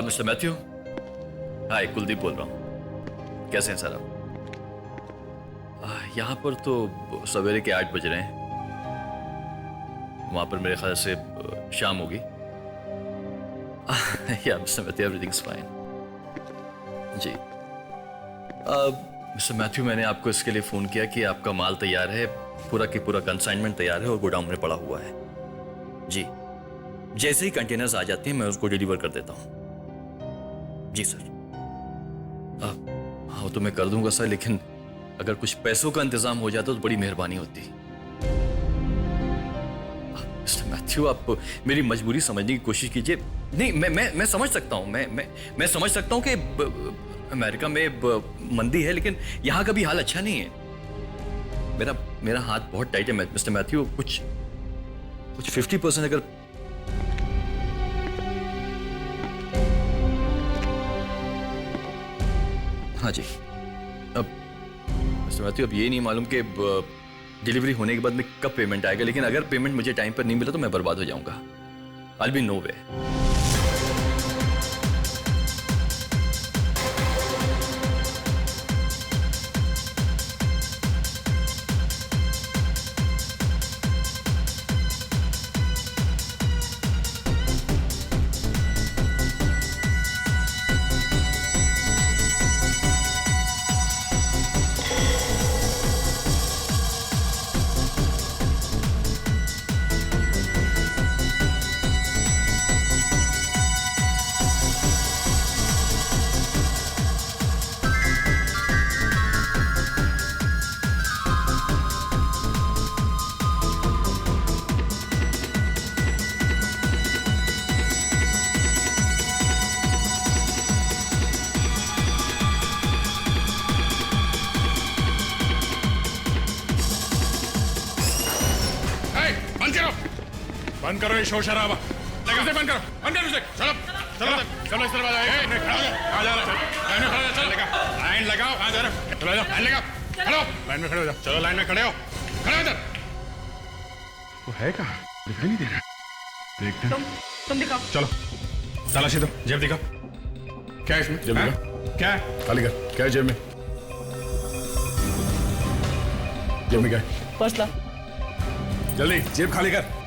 Mister Matthew. हाय, कुलदीप बोल रहा हूँ। कैसे हैं सर आप? यहाँ पर तो सवेरे के 8 बज रहे हैं। वहाँ पर मेरे ख्याल से शाम होगी। या मिस्टर मैथ्यू, एवरीथिंग्स फाइन। जी मिस्टर मैथ्यू, मैंने आपको इसके लिए फ़ोन किया कि आपका माल तैयार है, पूरा की पूरा कंसाइनमेंट तैयार है और गोडाउन में पड़ा हुआ है। जी, जैसे ही कंटेनर्स आ जाते हैं मैं उसको डिलीवर कर देता हूँ। जी सर। हाँ, तो मैं कर दूंगा सर, लेकिन अगर कुछ पैसों का इंतजाम हो जाता तो बड़ी मेहरबानी होती। मिस्टर मैथ्यू, आप मेरी मजबूरी समझने की कोशिश कीजिए। नहीं, मैं समझ सकता हूँ, मैं समझ सकता हूँ कि अमेरिका में मंदी है, लेकिन यहाँ का भी हाल अच्छा नहीं है। मेरा हाथ बहुत टाइट है मिस्टर मैथ्यू। कुछ 50% अगर हाँ जी। अब मिस्टर मैथ्यू, अब ये नहीं मालूम कि डिलीवरी होने के बाद में कब पेमेंट आएगा, लेकिन अगर पेमेंट मुझे टाइम पर नहीं मिला तो मैं बर्बाद हो जाऊंगा। I'll be nowhere। बंद करो ये शोर शराबा। लगा से बंद करो उसे। चलो चलो चलो, इस तरफ आ जाओ। कहाँ जा रहा है? चलो लाइन लगाओ। कहाँ जा रहा है? चलो जाओ, लाइन लगाओ। खड़ो, लाइन में खड़े हो जाओ। चलो लाइन में खड़े हो, खड़े हो इधर। वो है कहाँ? दिखाई नहीं दे रहा। देखते हैं। तुम दिखाओ। चलो तलाशी दो, जेब दिखाओ। क्या है इसमें? जेब दिखाओ। क्या है? खाली कर। क्या है जेब में? जेब में क्या है? पर्स ला। जल्दी जेब खाली कर।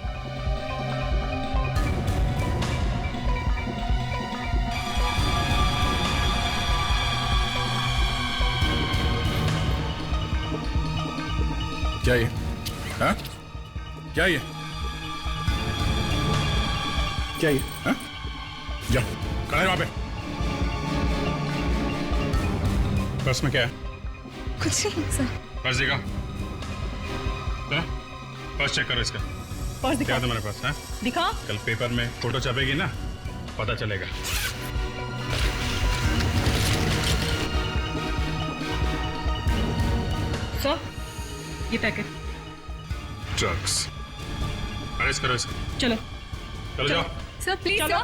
क्या ये? हाँ? क्या ये? क्या ये? हाँ? जा, खड़ा है वहां पे। पर्स में क्या है? कुछ नहीं सर। पर्स दिखा। चलो पर्स चेक करो इसका। पर्स दिखा। क्या तुम्हारे पास? हाँ? दिखा। कल पेपर में फोटो छपेगी ना, पता चलेगा। सर, ये पैकेट। ड्रग्स। अरेस्ट करो इसको। चलो चलो जाओ। सर प्लीज चलो।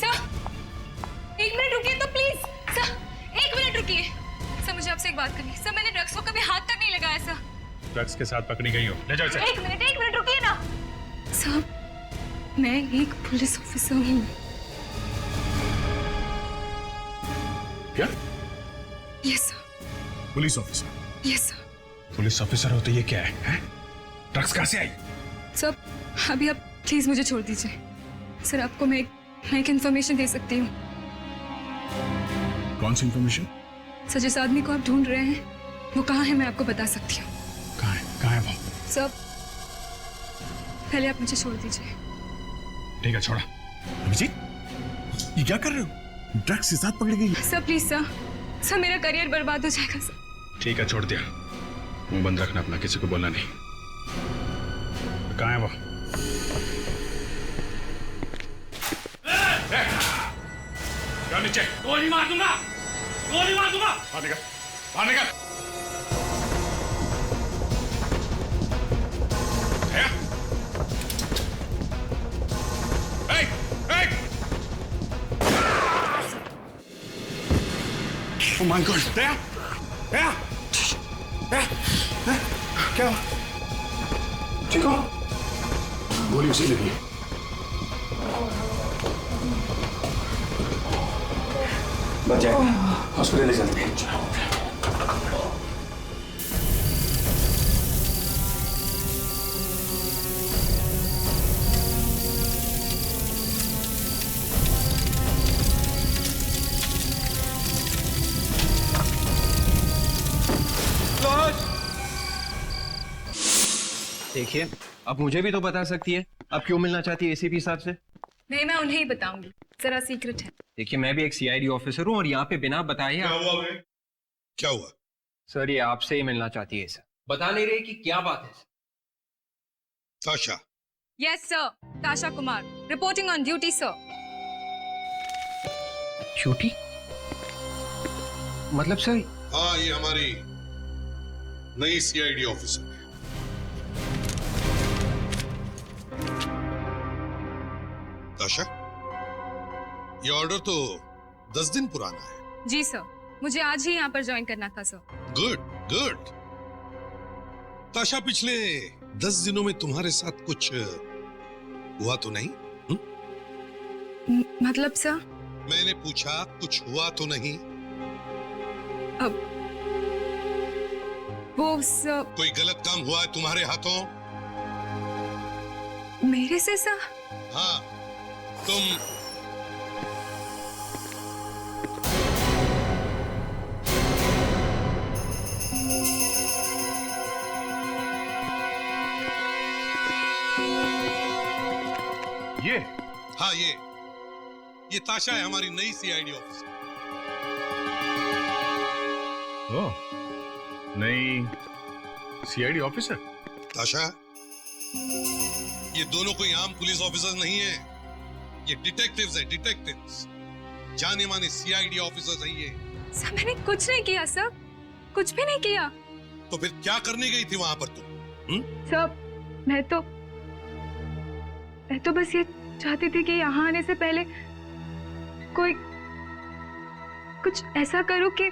सर 1 मिनट रुकिए तो प्लीज। सर 1 मिनट रुकिए। सर मुझे आपसे एक बात करनी है। सर मैंने ड्रग्स को कभी हाथ तक नहीं लगाया सर। ड्रग्स के साथ पकड़ी गई हो, ले जाओ इसे। 1 मिनट रुकिए ना। सर मैं एक पुलिस ऑफिसर हूँ। क्या? Yes sir. Police officer? Yes sir. Police officer हो तो ये क्या है? ड्रग्स कहाँ से आई? सर अभी आप प्लीज मुझे छोड़ दीजिए। सर आपको मैं एक इंफॉर्मेशन दे सकती हूँ। कौन सी इंफॉर्मेशन? सर जिस आदमी को आप ढूंढ रहे हैं वो कहाँ है मैं आपको बता सकती हूँ। कहाँ है? कहाँ है वो? सर पहले आप मुझे छोड़ दीजिए। ठीक है, छोड़ा। अभिजीत, ये क्या कर रहे हो? ड्रग्स के साथ पकड़ी गई। सर प्लीज सर मेरा करियर बर्बाद हो जाएगा सर। ठीक है, छोड़ दिया। मुंह बंद रखना अपना, किसी को बोलना नहीं। कहाँ है वो? क्या नीचे? गोली मार दूंगा, गोली मार दूंगा। बाहर निकल, बाहर निकल। Oh my God! क्या? ठीक हो? गोली उसी लगी। बच जाएगा, हॉस्पिटल ले चलते हैं। देखिए, अब मुझे भी तो बता सकती है अब क्यों मिलना चाहती है एसीपी साहब से। नहीं, मैं उन्हें ही बताऊंगी, जरा सीक्रेट है। देखिए, मैं भी एक सीआईडी ऑफिसर हूँ और यहाँ पे बिना बताए क्या हुआ? सर ये आपसे ही मिलना चाहती है सर। बता नहीं रही कि क्या बात है। ताशा, यस सर, ताशा Kumar reporting on duty sir. Duty मतलब सर? हाँ, ये हमारी नई सीआईडी ऑफिसर है। ताशा, ये ऑर्डर तो 10 दिन पुराना है। जी सर, मुझे आज ही यहाँ पर ज्वाइन करना था सर। Good good. ताशा, पिछले 10 दिनों में तुम्हारे साथ कुछ हुआ तो नहीं? मतलब सर? मैंने पूछा कुछ हुआ तो नहीं? अब वो सर, कोई गलत काम हुआ है तुम्हारे हाथों? मेरे से सर? हाँ, तुम ये? हाँ, ये ताशा है, हमारी नई सीआईडी ऑफिसर। ओह, नई सीआईडी ऑफिसर? ताशा, ये दोनों कोई आम पुलिस ऑफिसर नहीं है, ये डिटेक्टिव्स हैं, डिटेक्टिव्स। जाने माने सीआईडी ऑफिसर्स हैं ये। सर मैंने कुछ नहीं किया सर, कुछ भी नहीं किया। तो फिर क्या करने गई थी वहां पर तुम? सर मैं तो बस ये चाहती थी कि यहाँ आने से पहले कोई कुछ ऐसा करूं कि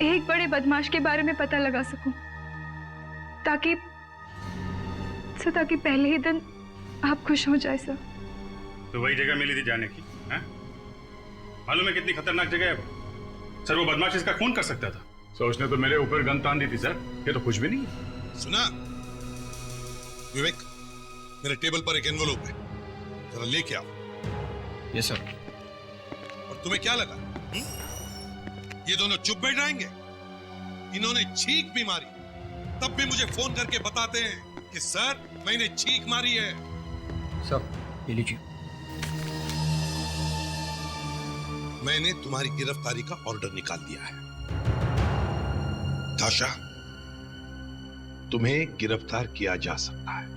एक बड़े बदमाश के बारे में पता लगा सकूं, ताकि पहले ही दिन आप खुश हो जाए सर। तो वही जगह मिली थी जाने की? हैं? मालूम है कितनी खतरनाक जगह है वो? सर वो बदमाश इसका खून कर सकता था। सर उसने तो मेरे ऊपर गन तान दी थी सर, ये तो कुछ भी नहीं है। सुना विवेक, मेरे टेबल पर एक एनवलप है, जरा लेके आओ। Yes sir. और तुम्हें क्या लगा ये दोनों चुप बैठ जाएंगे? इन्होंने छींक भी मारी, तब भी मुझे फोन करके बताते हैं कि सर मैंने छींक मारी है। सर ये लीजिए। मैंने तुम्हारी गिरफ्तारी का ऑर्डर निकाल दिया है। ताशा, तुम्हें गिरफ्तार किया जा सकता है।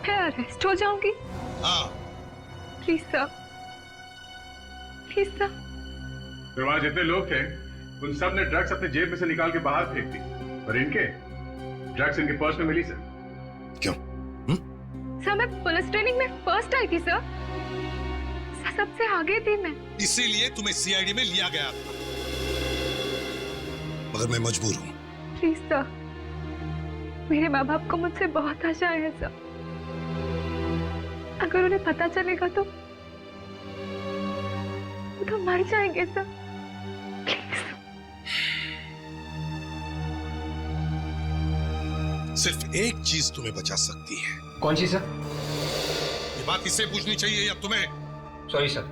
मैं अरेस्ट हो जाऊंगी? हाँ। Please sir, please sir. फिर वहां जितने लोग थे उन सब ने ड्रग्स अपने जेब में से निकाल के बाहर फेंक दी, और इनके ड्रग्स इनके पर्स में मिली सर। क्यों? सर मैं पुलिस ट्रेनिंग में फर्स्ट आई थी सर, सबसे आगे थी मैं। इसीलिए तुम्हें सीआईडी में लिया गया था, मगर मैं मजबूर हूं। प्लीज सर, मेरे माँ बाप को मुझसे बहुत आशाएं हैं सर, अगर उन्हें पता चलेगा तो मर जाएंगे सर। सिर्फ एक चीज तुम्हें बचा सकती है। कौन सी सर? ये बात इससे पूछनी चाहिए या तुम्हें? सॉरी सर,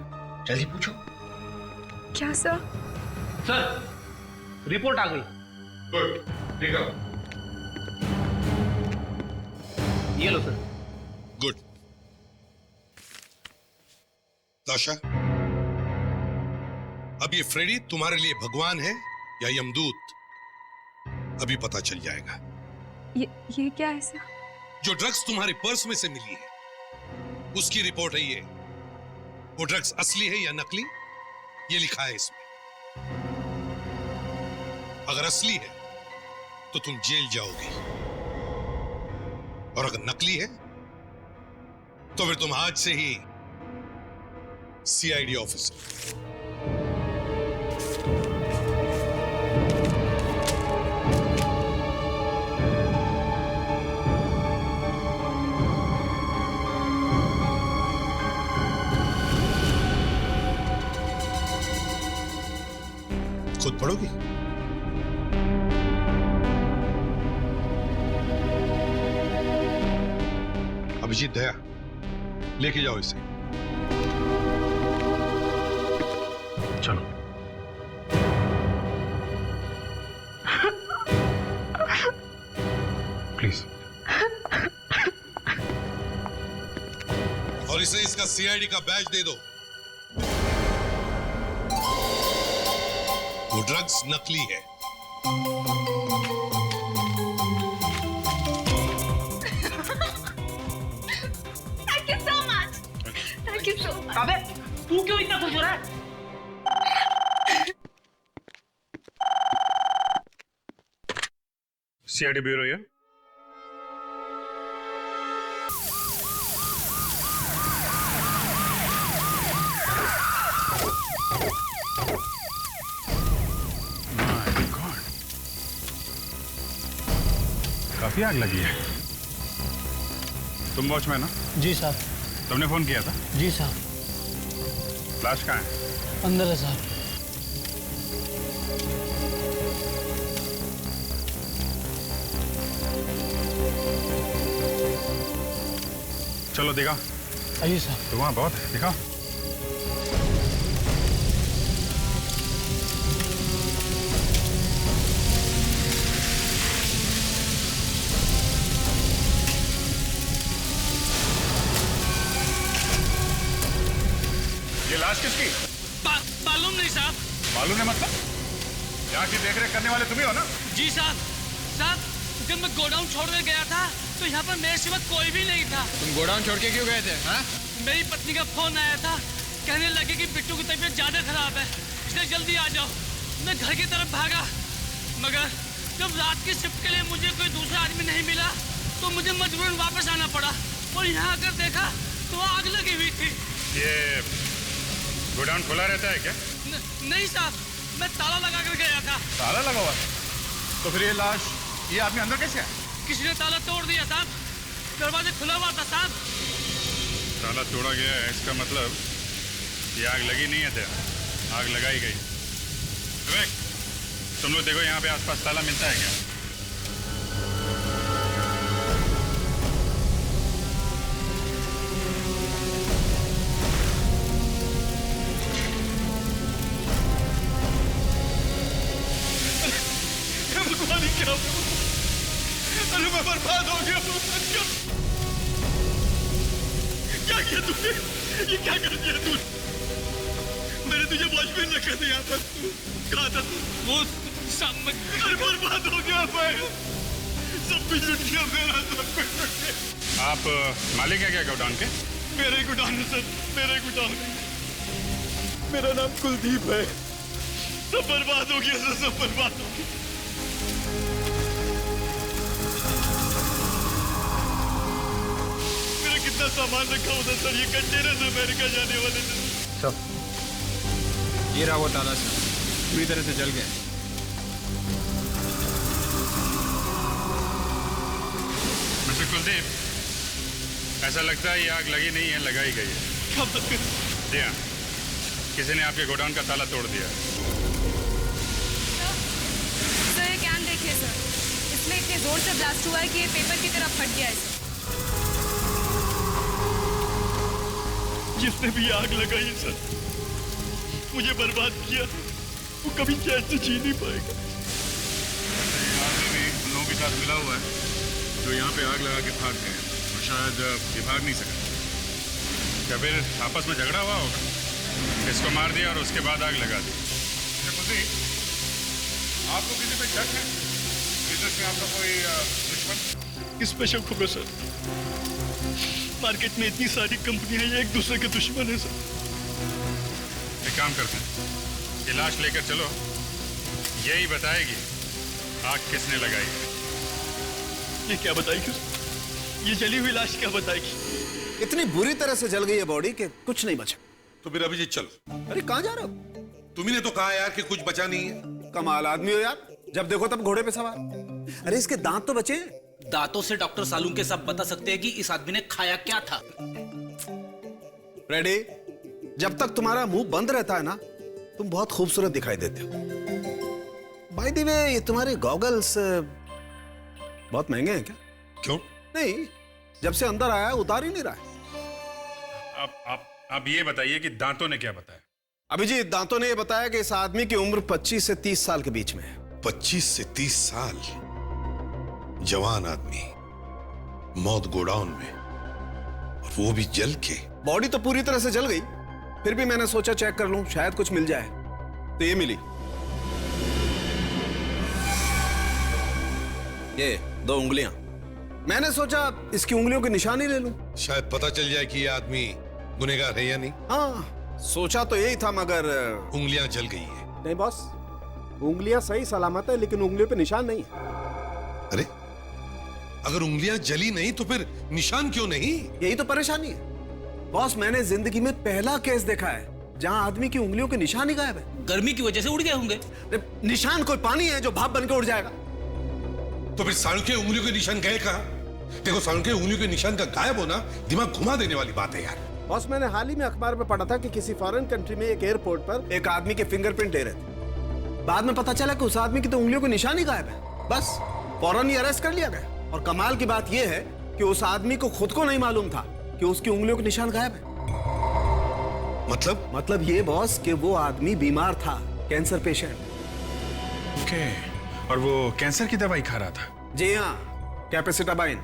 जल्दी पूछो। क्या सर? सर रिपोर्ट आ गई। गुड, ठीक है। ये लो सर। गुड। ताशा, अब ये फ्रेडी तुम्हारे लिए भगवान है या यमदूत, अभी पता चल जाएगा। ये क्या है सर? जो ड्रग्स तुम्हारे पर्स में से मिली है उसकी रिपोर्ट है ये। वो ड्रग्स असली है या नकली, ये लिखा है इसमें। अगर असली है तो तुम जेल जाओगे, और अगर नकली है तो फिर तुम आज से ही सीआईडी ऑफिसर। खुद पढ़ोगी? अभिजीत दया, लेके जाओ इसे। चलो। प्लीज। और इसे इसका सीआईडी का बैज दे दो। वो ड्रग्स नकली है। Thank you so much. Thank you so much. अबे तू क्यों इतना खुश हो रहा है? सीआईडी ब्यूरो ये। काफी आग लगी है। तुम वॉचमैन हो? जी साहब। तुमने फोन किया था? जी साहब। लाश कहाँ है? अंदर है साहब। चलो दिखा। आइए साहब। तो वहां बहुत है, दिखाओ। ये लाश किसकी? मालूम नहीं साहब। मालूम है मतलब? यहाँ की देखरेख करने वाले तुम्ही हो ना? जी साहब। साहब जब मैं गोडाउन छोड़कर गया था तो यहाँ पर मेरे सिवा कोई भी नहीं था। तुम गोडाउन छोड़ के क्यों गए थे? हाँ? मेरी पत्नी का फोन आया था, कहने लगे कि बिट्टू की तबीयत ज्यादा खराब है, इसलिए जल्दी आ जाओ। मैं घर की तरफ भागा, मगर जब रात की शिफ्ट के लिए मुझे कोई दूसरा आदमी नहीं मिला तो मुझे मजबूरन वापस आना पड़ा और यहाँ आकर देखा तो आग लगी हुई थी। ये गोडाउन खुला रहता है क्या? नहीं साहब, मैं ताला लगा कर गया था। ताला लगा हुआ? तो फिर ये लाश, ये आदमी अंदर कैसे आया? किसी ने ताला तोड़ दिया साहब, दरवाजा खुला हुआ था साहब। ताला तोड़ा गया है, इसका मतलब ये आग लगी नहीं है थे, आग लगाई गई। विवेक, तुम लोग देखो यहाँ पे आसपास ताला मिलता है क्या? अरे मैं बर्बाद हो गया। क्या किया तुमने? ये क्या कर दिया तूने? मैंने तुझे वॉचमैन रखा था यहाँ पर, कहा था तू? वो सामने। अरे बर्बाद हो गया मैं, सब कुछ लुट गया मेरा, सब कुछ लुट गया। आप मालिक है क्या गोडाउन के? मेरे गोडाउन है सर, मेरे गोडाउन है। मेरा नाम कुलदीप है। सब बर्बाद हो गया सर, सब बर्बाद हो गया। मेरा कितना सामान रखा हुआ था सर, ये कंटेनर से अमेरिका जाने वाले थे। सब ये रहा वो ताला से पूरी तरह से जल गया। मिस्टर कुलदीप, ऐसा लगता है ये आग लगी नहीं है, लगाई गई है। क्या बात कर? जी हाँ, किसी ने आपके गोडाउन का ताला तोड़ दिया है। सर ये कैन देखिए सर, इसमें इतने जोर से ब्लास्ट हुआ है कि ये पेपर की तरफ फट गया है सर। जिसने भी आग लगाई सर, मुझे बर्बाद किया, वो कभी चैन से जी नहीं पाएगा। आदमी भी उन लोगों के साथ मिला हुआ है जो यहाँ पे आग लगा के भाग गए और शायद ये भाग नहीं सका। क्या फिर आपस में झगड़ा हुआ होगा? इसको मार दिया और उसके बाद आग लगा दी। आपको किसी पे शक है? बिजनेस में आपका कोई दुश्मन? किस पे शक होगा सर? मार्केट में इतनी सारी कंपनियां हैं, एक दूसरे के दुश्मन है सर। एक काम करते हैं, ये लाश लेकर चलो, यही बताएगी आग किसने लगाई है। ये क्या बताएगी? ये जली हुई लाश क्या बताएगी? इतनी बुरी तरह से जल गई है बॉडी कि कुछ नहीं बचा। तो फिर अभिजीत चलो। अरे कहाँ जा रहे हो? तुम्ही ने तो कहा यार कि कुछ बचा नहीं है। कमाल आदमी हो यार, जब देखो तब घोड़े पे सवार। अरे इसके दांत तो बचे। दांतों से डॉक्टर सालून के सब बता सकते हैं कि इस आदमी ने खाया क्या था। रेडी? जब तक तुम्हारा मुंह बंद रहता है ना, तुम बहुत खूबसूरत दिखाई देते हो। बाय द वे ये तुम्हारे गॉगल्स बहुत महंगे हैं क्या? क्यों? नहीं, जब से अंदर आया है उतार ही नहीं रहा है। आप ये बताइए कि दांतों ने क्या बताया? अभिजीत, दांतों ने ये बताया कि इस आदमी की उम्र 25 से 30 साल के बीच में है। 25 से 30 साल, जवान आदमी, मौत गोडाउन में, और वो भी जल के। बॉडी तो पूरी तरह से जल गई, फिर भी मैंने सोचा चेक कर लूं, शायद कुछ मिल जाए। तो ये मिली, ये 2 उंगलियां। मैंने सोचा इसकी उंगलियों के निशान ही ले लूं, शायद पता चल जाए कि ये आदमी गुनहगार है या नहीं। हाँ, सोचा तो यही था, मगर उंगलियां जल गई है। नहीं बॉस, उंगलियां सही सलामत है, लेकिन उंगलियों पे निशान नहीं है। अरे, अगर उंगलियां जली नहीं तो फिर निशान क्यों नहीं? यही तो परेशानी है बॉस। मैंने जिंदगी में पहला केस देखा है जहां आदमी की उंगलियों के निशान ही गायब है। गर्मी की वजह से उड़ गए होंगे। निशान कोई पानी है जो भाप बन के उड़ जाएगा? तो फिर सालू के उंगलियों के निशान गए कहां? देखो, सालू के उंगलियों के निशान का गायब होना दिमाग घुमा देने वाली बात है यार। बॉस, मैंने हाल ही में अखबार में पढ़ा था कि किसी फॉरेन कंट्री में एक एयरपोर्ट पर एक आदमी के फिंगरप्रिंट ले रहे थे। बाद में पता चला कि उस आदमी की तो उंगलियों के निशान ही गायब है। बस फौरन ही अरेस्ट कर लिया गया। और कमाल की बात यह है कि उस आदमी को खुद को नहीं मालूम था कि उसकी उंगलियों के निशान गायब है। मतलब ये बॉस कि वो आदमी बीमार था, कैंसर पेशेंट। ओके, और वो कैंसर की दवाई खा रहा था? जी हाँ, कैपेसिटाबाइन।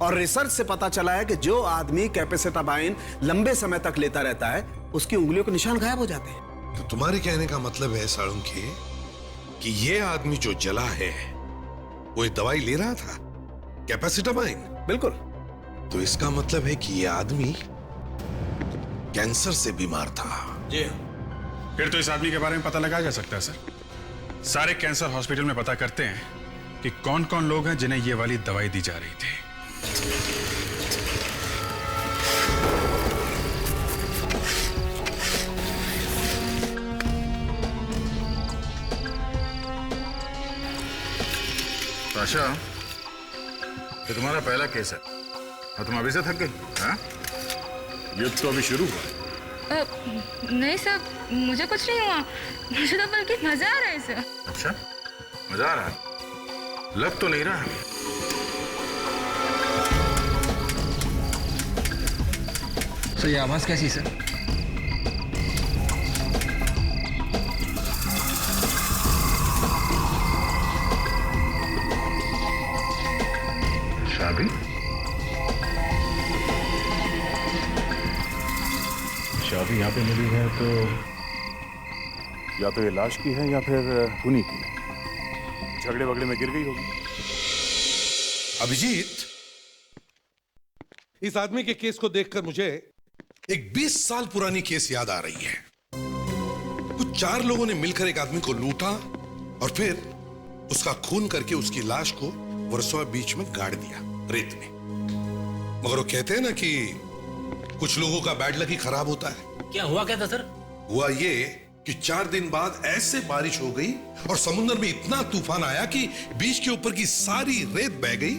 और रिसर्च से पता चला है कि जो आदमी कैपेसिटाबाइन लंबे समय तक लेता रहता है, उसकी उंगलियों के निशान गायब हो जाते हैं। तो तुम्हारे कहने का मतलब है साळुंखे कि ये आदमी जो जला है वो एक दवाई ले रहा था, कैपेसिटाबाइन? बिल्कुल। तो इसका मतलब है कि ये आदमी कैंसर से बीमार था। जी। फिर तो इस आदमी के बारे में पता लगाया जा सकता है सर। सारे कैंसर हॉस्पिटल में पता करते हैं कि कौन कौन लोग हैं जिन्हें ये वाली दवाई दी जा रही थी। आशा, ये तुम्हारा पहला केस है और तुम अभी से थक गई? हाँ? युद्ध तो अभी शुरू हुआ। नहीं सर, मुझे कुछ नहीं हुआ। मुझे तो बल्कि मजा आ रहा है सर। अच्छा, मजा आ रहा है? लग तो नहीं रहा। सर, ये आवाज कैसी सर? शादी? शादी यहाँ पे मिली है तो या तो ये लाश की है या फिर उन्हीं की। झगड़े वगड़े में गिर गई होगी। अभिजीत, इस आदमी के केस को देखकर मुझे एक 20 साल पुरानी केस याद आ रही है। कुछ 4 लोगों ने मिलकर एक आदमी को लूटा और फिर उसका खून करके उसकी लाश को वर्सोवा बीच में गाड़ दिया, रेत में। मगर वो कहते हैं ना कि कुछ लोगों का बैड लक ही खराब होता है। क्या हुआ क्या था सर? हुआ ये कि 4 दिन बाद ऐसे बारिश हो गई और समुद्र में इतना तूफान आया कि बीच के ऊपर की सारी रेत बह गई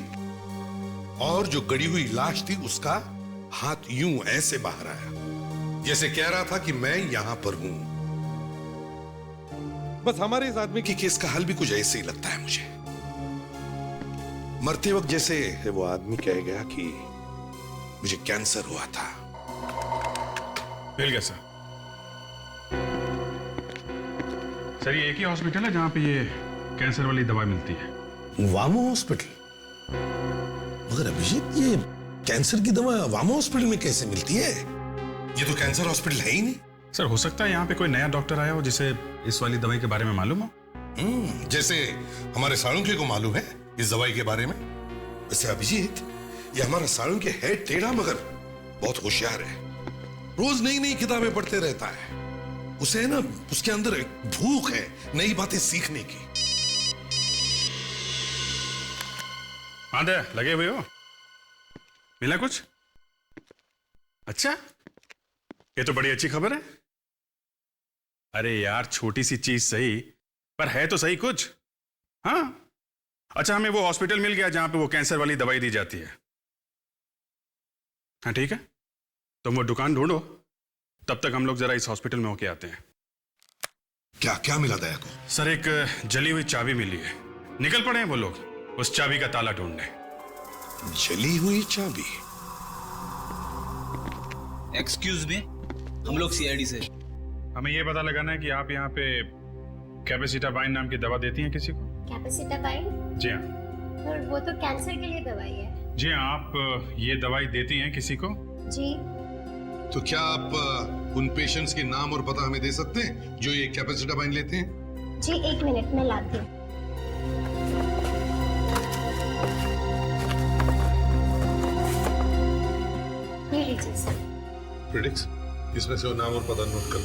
और जो गड़ी हुई लाश थी उसका हाथ यूं ऐसे बाहर आया, जैसे कह रहा था कि मैं यहां पर हूं। बस हमारे इस आदमी की केस का हल भी कुछ ऐसे ही लगता है मुझे। मरते वक्त जैसे वो आदमी कह गया कि मुझे कैंसर हुआ था। मिल गया सर। सर, ये एक ही हॉस्पिटल है जहां पे ये कैंसर वाली दवाई मिलती है? वामो हॉस्पिटल? मगर अभिजीत, ये कैंसर की दवा वामो हॉस्पिटल में कैसे मिलती है? ये तो कैंसर हॉस्पिटल है ही नहीं। सर, हो सकता है यहाँ पे कोई नया डॉक्टर आया हो जिसे इस वाली दवाई के बारे में मालूम हो। जैसे हमारे साळुंखे को मालूम है इस दवाई के बारे में। वैसे अभिजीत, ये हमारा साळुंखे है टेढ़ा मगर बहुत होशियार है। रोज नई नई किताबें पढ़ते रहता है। उसे है ना, उसके अंदर एक भूख है नई बातें सीखने की। हाँ दे, लगे हुए हो? मिला कुछ? अच्छा, ये तो बड़ी अच्छी खबर है। अरे यार, छोटी सी चीज सही, पर है तो सही कुछ। हाँ, अच्छा, हमें वो हॉस्पिटल मिल गया जहां पे वो कैंसर वाली दवाई दी जाती है। हाँ ठीक है, तुम वो दुकान ढूंढो, तब तक हम लोग जरा इस हॉस्पिटल में होके आते हैं। क्या क्या मिला दया को? सर एक जली हुई चाबी मिली है। निकल पड़े हैं वो लोग उस चाबी का ताला ढूंढने। जली हुई चाबी? एक्सक्यूज मी, हम लोग सीआईडी से। हमें ये पता लगाना है कि आप यहाँ पे कैपेसिटाबाइन नाम की दवा देती हैं किसी को? कैपेसिटाबाइन? जी हाँ। और वो तो कैंसर के लिए दवाई है। जी हाँ, आप ये दवाई देती हैं किसी को? जी। तो क्या आप उन पेशेंट्स के नाम और पता हमें दे सकते हैं जो ये कैपेसिटाबाइन लेते हैं? जी 1 मिनट में लाती हूँ। ये लीजिए सर। प्रेडिक्स, इसमें से वो नाम और पता नोट कर।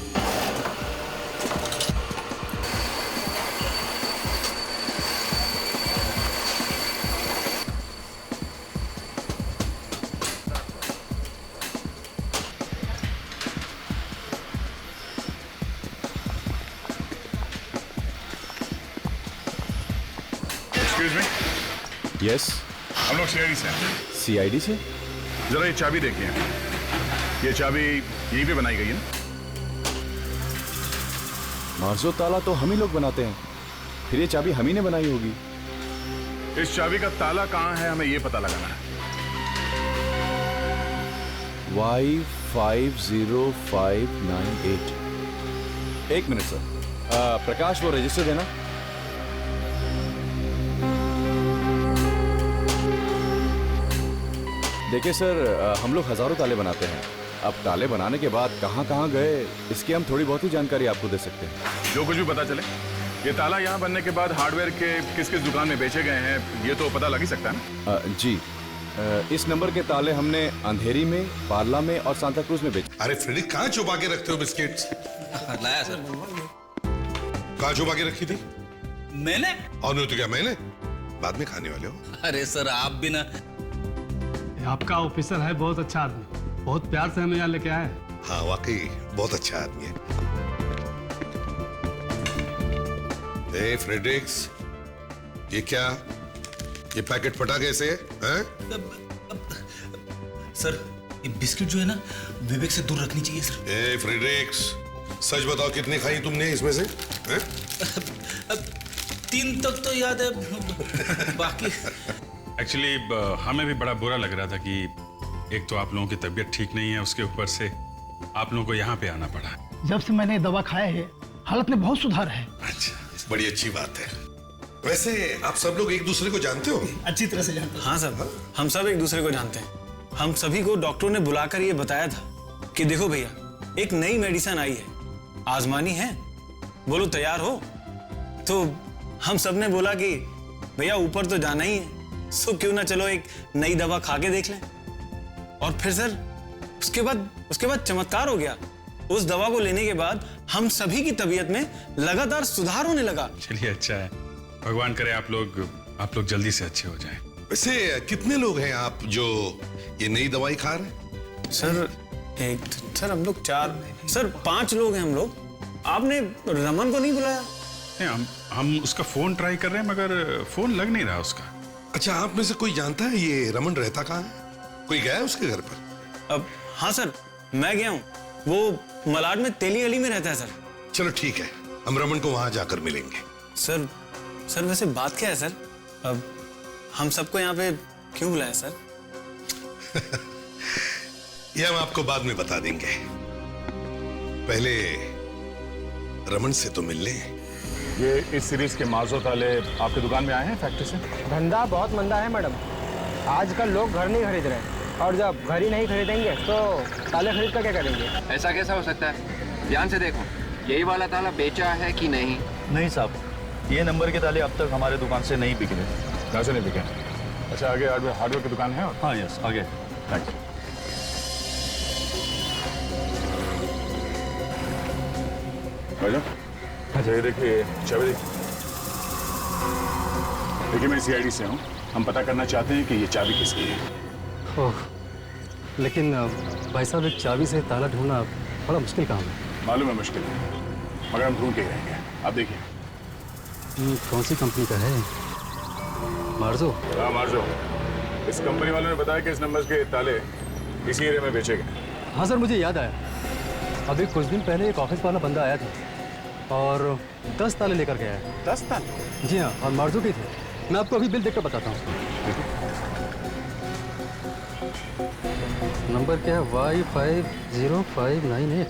यस, हम लोग सीआईडी से हैं। सीआईडी से? जरा ये चाबी देखिए। ये चाबी यहीं पे बनाई गई है ना? मार्जो ताला तो हम ही लोग बनाते हैं, फिर ये चाबी हम ही ने बनाई होगी। इस चाबी का ताला कहाँ है हमें ये पता लगाना है। Y50598। एक मिनट सर, प्रकाश वो रजिस्टर देना। देखिए सर, हम लोग हजारों ताले बनाते हैं। अब ताले बनाने के बाद कहाँ कहाँ गए इसकी हम थोड़ी बहुत ही जानकारी आपको दे सकते हैं। जो कुछ भी पता चले, ये ताला यहाँ बनने के बाद हार्डवेयर के किस किस दुकान में बेचे गए हैं ये तो पता लग ही सकता है ना? जी, इस नंबर के ताले हमने अंधेरी में, पार्ला में और सांता क्रूज में बेचे। अरे फ्रेडिक, कहाँ छुपा के रखते हो बिस्किट्स? लाया सर। कहाँ छुपा के रखी थी? मैंने? और नहीं तो क्या मैंने? बाद में खाने वाले हो। अरे सर आप भी ना। आपका ऑफिसर है बहुत अच्छा आदमी, बहुत प्यार से हमें यहाँ लेके आए। हाँ वाकई बहुत अच्छा आदमी है। ए फ्रेडिक्स, ये क्या? ये पैकेट फटा कैसे है? सर ये बिस्किट जो है ना विवेक से दूर रखनी चाहिए सर। ए फ्रेडिक्स, सच बताओ कितनी खाई तुमने इसमें से? 3 तक तो याद है, बाकी एक्चुअली हमें भी बड़ा बुरा लग रहा था कि एक तो आप लोगों की तबीयत ठीक नहीं है, उसके ऊपर से आप लोगों को यहाँ पे आना पड़ा। जब से मैंने दवा खाया है हालत में बहुत सुधार है। अच्छा, बड़ी अच्छी बात है। वैसे आप सब लोग एक दूसरे को जानते हो? अच्छी तरह से जानते हैं। हाँ सर, हम सब एक दूसरे को जानते हैं। हम सभी को डॉक्टरों ने बुलाकर ये बताया था कि देखो भैया, एक नई मेडिसिन आई है, आजमानी है, बोलो तैयार हो? तो हम सब ने बोला कि भैया ऊपर तो जाना ही है, सो क्यों ना चलो एक नई दवा खा के देख लें। और फिर सर उसके बाद चमत्कार हो गया। उस दवा को लेने के बाद हम सभी की तबीयत में लगातार सुधार होने लगा। चलिए अच्छा है, भगवान करे आप लोग जल्दी से अच्छे हो जाएं। वैसे कितने लोग हैं आप जो ये नई दवाई खा रहे हैं? सर सर हम लोग 5 लोग हैं हम लोग। आपने रमन को नहीं बुलाया? नहीं, हम उसका फोन ट्राई कर रहे हैं मगर फोन लग नहीं रहा उसका। अच्छा, आप में से कोई जानता है ये रमन रहता कहाँ है? कोई गया है उसके घर पर? अब हाँ सर, मैं गया हूँ। वो मलाड में तेली गली में रहता है सर। चलो ठीक है, हम रमन को वहां जाकर मिलेंगे। सर वैसे बात क्या है सर? अब हम सबको यहाँ पे क्यों बुलाया सर? ये हम आपको बाद में बता देंगे, पहले रमन से तो मिल लें। ये इस सीरीज के मार्जो ताले आपकी दुकान में आए हैं फैक्ट्री से? धंधा बहुत मंदा है मैडम, आजकल लोग घर नहीं खरीद रहे, और जब घर ही नहीं खरीदेंगे तो ताले खरीद कर क्या करेंगे? ऐसा कैसा हो सकता है? ध्यान से देखो, यही वाला ताला बेचा है कि नहीं? नहीं साहब, ये नंबर के ताले अब तक हमारे दुकान से नहीं बिके। कैसे नहीं बिके? अच्छा, आगे हार्डवेयर की दुकान है? हाँ यस, आगे। Thank you. अच्छा ये देखिए चाबी देखिए, मैं सीआईडी से हूँ। हम पता करना चाहते हैं कि ये चाबी किसकी है। ओह, लेकिन भाई साहब एक चाबी से ताला ढूंढना बड़ा मुश्किल काम है। मालूम है मुश्किल है, मगर हम ढूंढ के ही रहेंगे। आप देखिए। कौन सी कंपनी का है? मार्जो? हाँ मार्जो। इस कंपनी वालों ने बताया कि इस नंबर के ताले इसी एरिया में बेचे गए। हाँ सर, मुझे याद आया, अभी कुछ दिन पहले एक ऑफिस वाला बंदा आया था, और 10 ताले लेकर गया है। 10 ताले? जी हाँ, और मार्जुकी थे। मैं आपको अभी बिल देखकर बताता हूँ। नंबर क्या है? Y50598।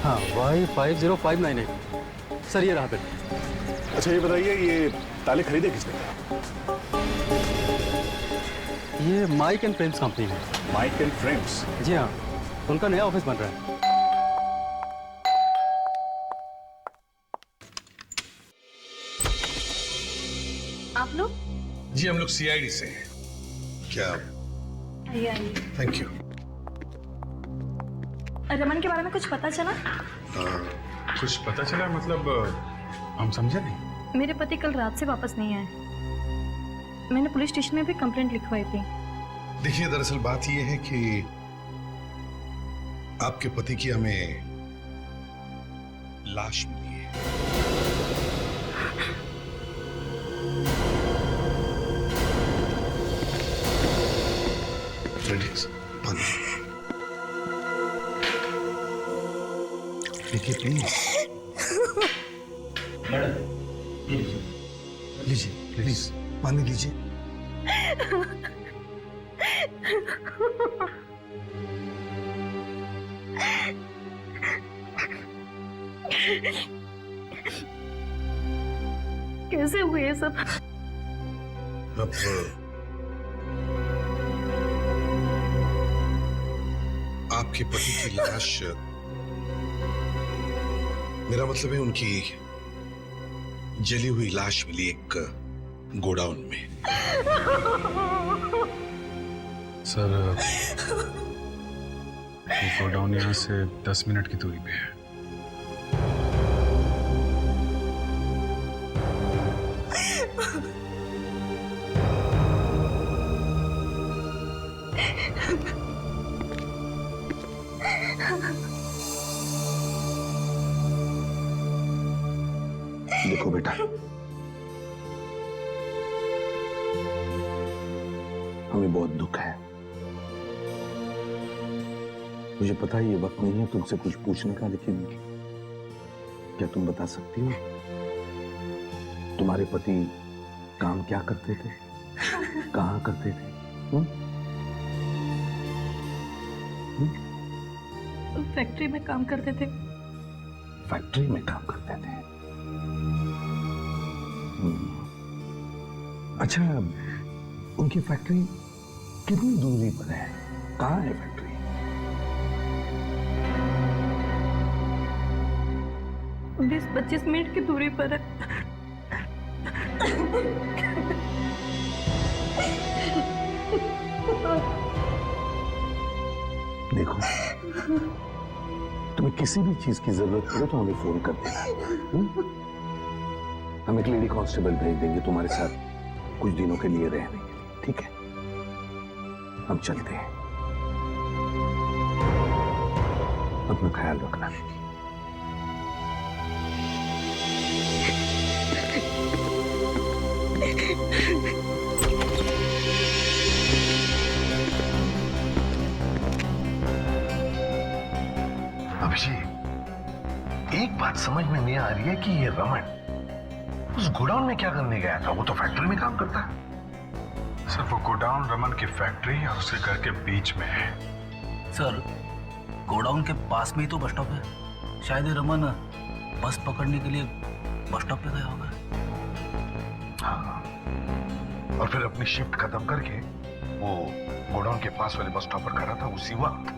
हाँ, Y50598। सर ये रहा बिल। अच्छा ये बताइए, ये ताले खरीदे किसने? ये माइक एंड फ्रेम्स कंपनी है। Mike and Frames? जी हाँ, उनका नया ऑफिस बन रहा है। आप लोग? जी हम लोग सीआईडी से हैं। क्या? आइए आइए। Thank you. रमन के बारे में कुछ पता चला? कुछ पता चला मतलब हम समझे नहीं। मेरे पति कल रात से वापस नहीं आए। मैंने पुलिस स्टेशन में भी कंप्लेंट लिखवाई थी। देखिए दरअसल बात यह है कि आपके पति की हमें लाश मिली है। देखिए प्लीज। लीजिए प्लीज पानी लीजिए। कैसे हुए ये सब? अब आपके पति की लाश, मेरा मतलब है उनकी जली हुई लाश मिली एक गोडाउन में। सर गोडाउन यहाँ से 10 मिनट की दूरी पे है। देखो बेटा, हमें बहुत दुख है। मुझे पता है ये वक्त नहीं है तुमसे कुछ पूछने का, लेकिन क्या तुम बता सकती हो तुम्हारे पति काम क्या करते थे, कहाँ करते थे? फैक्ट्री में काम करते थे। फैक्ट्री में काम करते थे? अच्छा, उनकी फैक्ट्री कितनी दूरी पर है? कहाँ है फैक्ट्री? बीस 25 मिनट की दूरी पर है। देखो, तुम्हें किसी भी चीज की जरूरत पड़े तो हमें फोन कर देना। हम एक लेडी कांस्टेबल भेज देंगे तुम्हारे साथ कुछ दिनों के लिए रहने, ठीक है? हम चलते हैं, अपना ख्याल रखना। अभिषेक, एक बात समझ में नहीं आ रही है कि ये रमन उस गोडाउन में क्या करने गया था? वो तो फैक्ट्री में काम करता है। सर वो गोडाउन रमन की फैक्ट्री और उसके घर के बीच में है। सर गोडाउन के पास में ही तो बस स्टॉप है। शायद ये रमन बस पकड़ने के लिए बस स्टॉप पे गया होगा। हाँ, और फिर अपनी शिफ्ट खत्म करके वो गोडाउन के पास वाले बस स्टॉप पर खड़ा था। उसी वक्त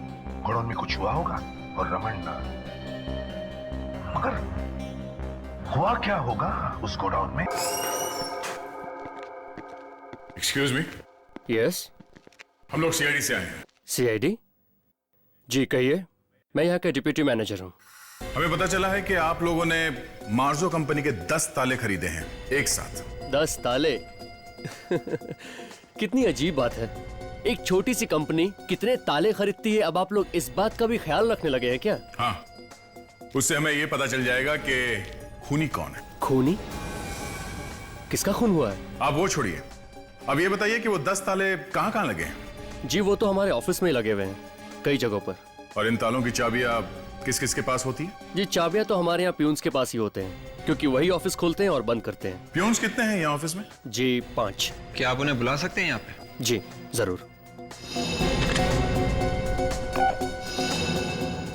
गोडाउन में कुछ हुआ होगा और रमन, मगर हुआ क्या होगा उस गोडाउन में? Excuse me. यस, हम लोग सीआईडी से आए हैं। सीआईडी? जी कहिए, मैं यहाँ का डिप्यूटी मैनेजर हूँ। हमें पता चला है कि आप लोगों ने मार्जो कंपनी के 10 ताले खरीदे हैं एक साथ। 10 ताले? कितनी अजीब बात है, एक छोटी सी कंपनी कितने ताले खरीदती है। अब आप लोग इस बात का भी ख्याल रखने लगे हैं क्या? हाँ, उससे हमें ये पता चल जाएगा कि खूनी कौन है। खूनी? किसका खून हुआ है? आप वो छोड़िए, अब ये बताइए कि वो 10 ताले कहाँ कहाँ लगे हैं? जी वो तो हमारे ऑफिस में ही लगे हुए हैं, कई जगहों पर। और इन तालों की चाबियां किस किस के पास होती है? ये चाबियां तो हमारे यहाँ प्यून्स के पास ही होते हैं, क्योंकि वही ऑफिस खोलते हैं और बंद करते हैं। प्यून्स कितने हैं यहाँ ऑफिस में? जी 5। क्या आप उन्हें बुला सकते हैं यहाँ पे? जी जरूर।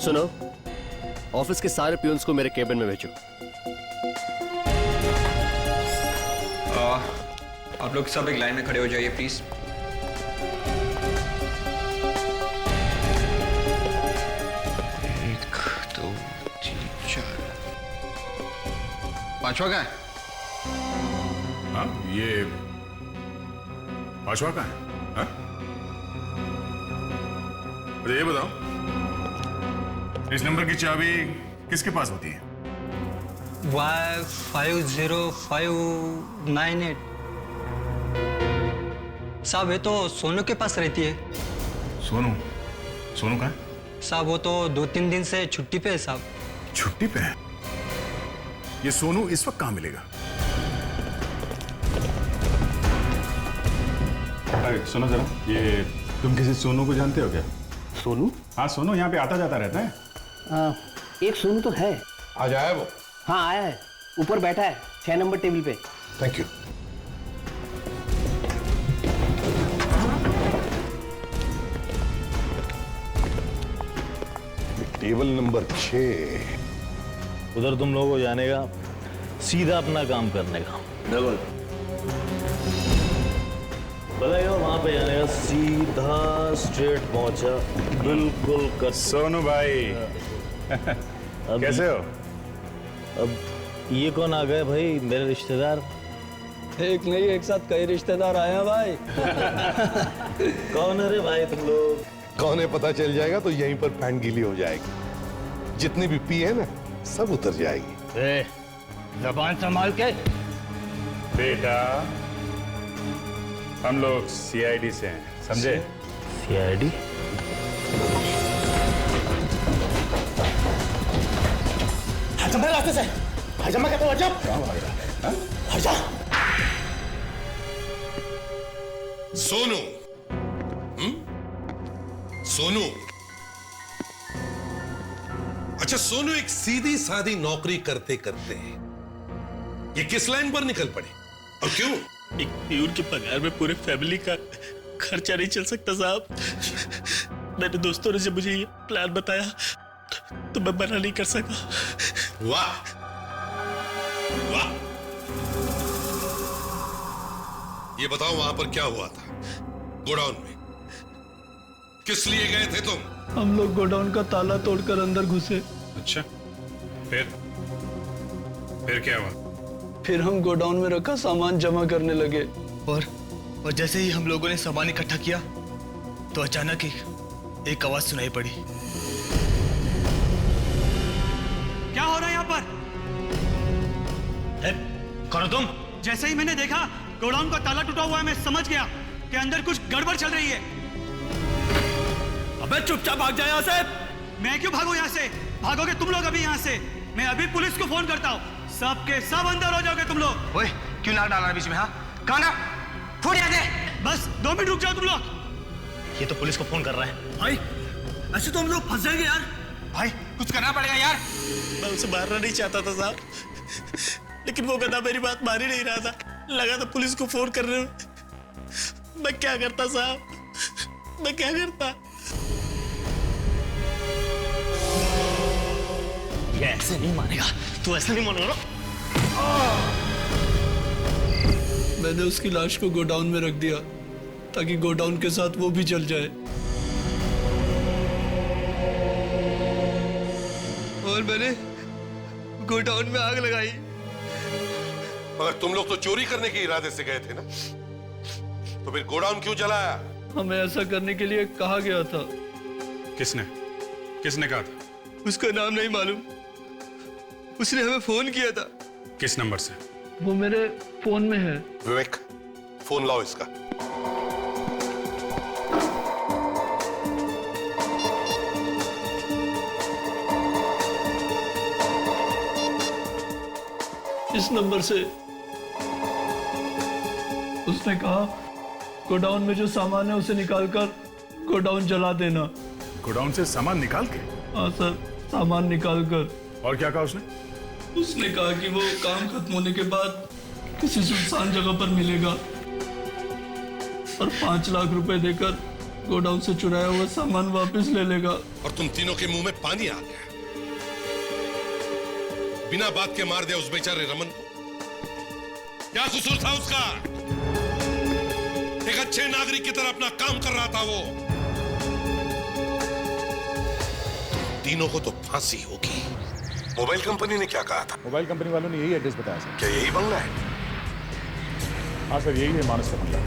सुनो, ऑफिस के सारे प्यून्स को मेरे केबिन में भेजो। आप लोग सब एक लाइन में खड़े हो जाइए प्लीज। एक, दो, तीन, चार। पांचवा का है? हाँ, ये पांचवा का है? हाँ? अरे ये बताओ, इस नंबर की चाबी किसके पास होती है? Y50598। साहब ये तो सोनू के पास रहती है। सोनू? सोनू कहाँ है? साहब वो तो 2-3 दिन से छुट्टी पे है साहब। छुट्टी पे है? ये सोनू इस वक्त कहाँ मिलेगा? अरे सुनो जरा, ये तुम किसी सोनू को जानते हो क्या? सोनू? हाँ सोनू यहाँ पे आता जाता रहता है। एक सोनू तो है। आज आया वो? हाँ आया है, ऊपर बैठा है 6 नंबर टेबल पे। Thank you. Table number 6। उधर तुम लोगों को जाने का, सीधा अपना काम करने का। डबल बताइए, वहां पे जाने का, सीधा स्ट्रेट पहुंचा, बिल्कुल कर। सोनू भाई कैसे हो? अब ये कौन आ गए भाई? मेरे रिश्तेदार? एक नहीं, एक साथ कई रिश्तेदार आए हैं भाई। कौन है रे भाई तुम लोग? कौन है पता चल जाएगा तो यहीं पर पैंट गीली हो जाएगी। जितनी भी पी है ना, सब उतर जाएगी। जबान संभाल के। बेटा, हम लोग सीआईडी से हैं, समझे? सीआईडी? हजम रास्ते से, हजम कहते हो, हजम। हजम। सोनू? सोनू? अच्छा, सोनू एक सीधी सादी नौकरी करते करते ये किस लाइन पर निकल पड़े और क्यों? एक प्यून के पगार में पूरे फैमिली का खर्चा नहीं चल सकता साहब। मेरे दोस्तों ने जब मुझे ये प्लान बताया तो मैं मना नहीं कर सका। वाह वाह। ये बताओ, वहां पर क्या हुआ था गोडाउन में? किस लिए गए थे तुम? हम लोग गोडाउन का ताला तोड़कर अंदर घुसे। अच्छा, फिर क्या हुआ? फिर हम गोडाउन में रखा सामान जमा करने लगे। और जैसे ही हम लोगों ने सामान इकट्ठा किया तो अचानक ही एक आवाज सुनाई पड़ी। क्या हो रहा है यहाँ पर? कौन हो तुम? जैसे ही मैंने देखा गोडाउन का ताला टूटा हुआ है, मैं समझ गया कि अंदर कुछ गड़बड़ चल रही है। अबे चुपचाप भाग जा यहाँ से। मैं क्यों भागूं यहाँ से? भागोगे तुम लोग अभी यहाँ से। मैं अभी पुलिस को फोन करता हूँ, सबके सब अंदर हो जाओगे तुम लोग। ओए, क्यों नाक डाल रहा है बीच में? हाँ, कौन है? फोन यहाँ दे। बस 2 मिनट रुक जाओ तुम लोग। ये तो पुलिस को फोन कर रहा है। भाई, ऐसे तो हम लोग फंस जाएंगे यार। भाई, कुछ करना पड़ेगा यार। मैं उसे मारना नहीं चाहता था साहब, लेकिन वो गधा मेरी बात मान ही नहीं रहा था। लगा तो पुलिस को फोन कर रहे हो। मैं क्या करता साहब, मैं क्या करता? ये ऐसे नहीं मानेगा, तू ऐसे नहीं मानेगा। मैंने उसकी लाश को गोडाउन में रख दिया ताकि गोडाउन के साथ वो भी जल जाए। और मैंने गोडाउन में आग लगाई। मगर तुम लोग तो चोरी करने के इरादे से गए थे ना, तो फिर गोडाउन क्यों जलाया? हमें ऐसा करने के लिए कहा गया था। किसने कहा था? उसका नाम नहीं मालूम, उसने हमें फोन किया था। किस नंबर से? वो मेरे फोन में है। विवेक, फोन लाओ इसका। इस नंबर से उसने कहा गोडाउन में जो सामान है उसे निकालकर गोडाउन जला देना। गोडाउन से सामान निकाल के? हाँ सर, सामान निकाल कर। और क्या कहा उसने? उसने कहा कि वो काम खत्म होने के बाद किसी सुनसान जगह पर मिलेगा और 5 लाख रुपए देकर गोडाउन से चुराया हुआ सामान वापस ले लेगा। और तुम तीनों के मुंह में पानी आ गया। बिना बात के मार दिया उस बेचारे रमन को। क्या कसूर था उसका? एक अच्छे नागरिक की तरह अपना काम कर रहा था वो। तीनों को तो फांसी होगी। मोबाइल कंपनी ने क्या कहा था? मोबाइल कंपनी वालों ने यही एड्रेस बताया सर। क्या यही बंगला है? हाँ सर, यही है मानस का बंगला।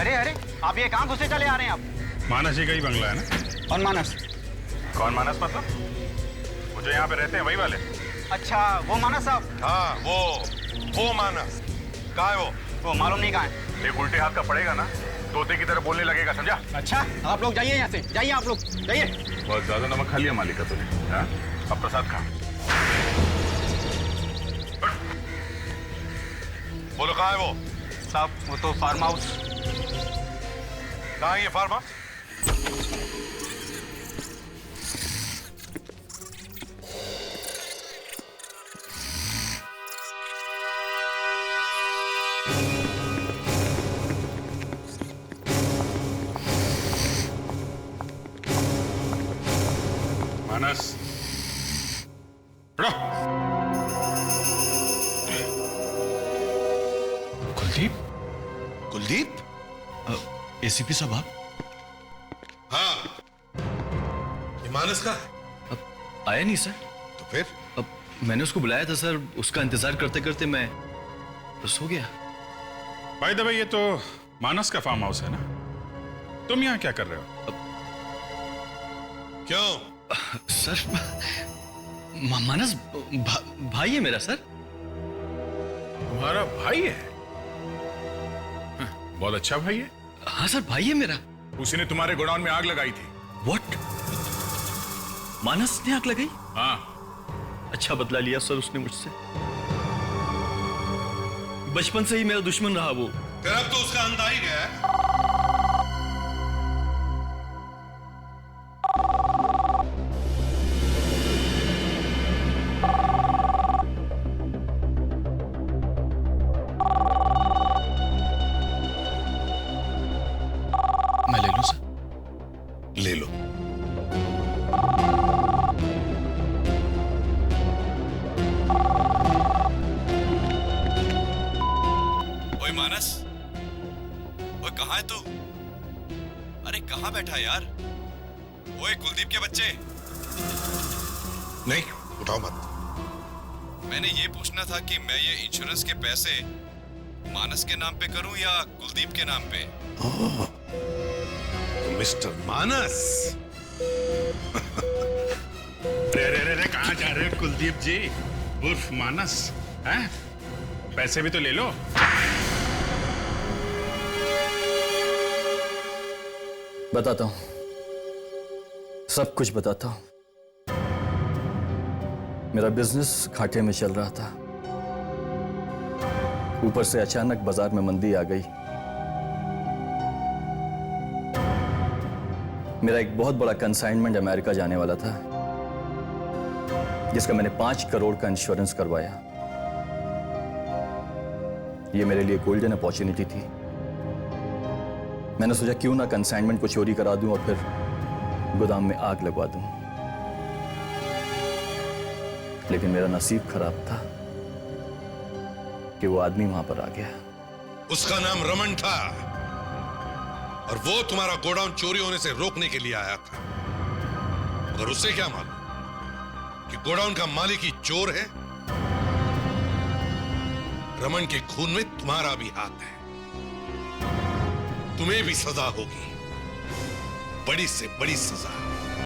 अरे अरे, आप ये कहाँ घुसे चले आ रहे हैं आप? मानस जी का ही बंगला है ना? कौन मानस? कौन मानस मतलब? वो जो यहाँ पे रहते हैं वही वाले? अच्छा, वो मानस साहब? हाँ, वो मानस। कहाँ है वो? वो मालूम नहीं कहाँ है। एक उल्टे हाथ का पड़ेगा ना, तोते की तरह बोलने लगेगा, समझा? अच्छा, आप लोग जाइए यहाँ से, जाइए आप लोग, जाइए। बहुत ज्यादा नमक खा लिया मालिक का तूने, हाँ? अब प्रसाद खा। बोलो कहाँ है वो? साहब, वो तो फार्म हाउस। कहाँ है ये फार्म हाउस? मानस, कुलदीप? एसीपी साहब आप? हाँ, ये मानस का है? अब आया नहीं सर। तो फिर? अब मैंने उसको बुलाया था सर, उसका इंतजार करते करते मैं बस हो गया। भाई दबा, ये तो मानस का फार्म हाउस है ना? तुम यहाँ क्या कर रहे हो? क्यों? सर, मानस भाई है मेरा सर। तुम्हारा भाई है? बहुत अच्छा भाई है। हाँ सर, भाई है मेरा। उसी ने तुम्हारे गोडाउन में आग लगाई थी। What? मानस ने आग लगाई? हाँ। अच्छा बदला लिया सर उसने मुझसे। बचपन से ही मेरा दुश्मन रहा वो। फिर अब तो उसका अंत आ ही गया है। मैं ले लूं सर? ले लो। ओए मानस, ओए कहाँ है तू? अरे कहाँ बैठा यार? ओए कुलदीप के बच्चे। नहीं, उठाओ मत। मैंने ये पूछना था कि मैं ये इंश्योरेंस के पैसे मानस के नाम पे करूं या कुलदीप के नाम पे? मिस्टर मानस। रे कहाँ जा रहे हो कुलदीप जी उर्फ मानस? हैं? पैसे भी तो ले लो। बताता हूं, सब कुछ बताता हूं। मेरा बिजनेस घाटे में चल रहा था। ऊपर से अचानक बाजार में मंदी आ गई। मेरा एक बहुत बड़ा कंसाइनमेंट अमेरिका जाने वाला था, जिसका मैंने 5 करोड़ का इंश्योरेंस करवाया। ये मेरे लिए गोल्डन अपॉर्चुनिटी थी। मैंने सोचा क्यों ना कंसाइनमेंट को चोरी करा दूं और फिर गोदाम में आग लगवा दूं। लेकिन मेरा नसीब खराब था कि वो आदमी वहां पर आ गया। उसका नाम रमन था और वो तुम्हारा गोडाउन चोरी होने से रोकने के लिए आया था। मगर उससे क्या मालूम कि गोडाउन का मालिक ही चोर है। रमन के खून में तुम्हारा भी हाथ है। तुम्हें भी सजा होगी, बड़ी से बड़ी सजा।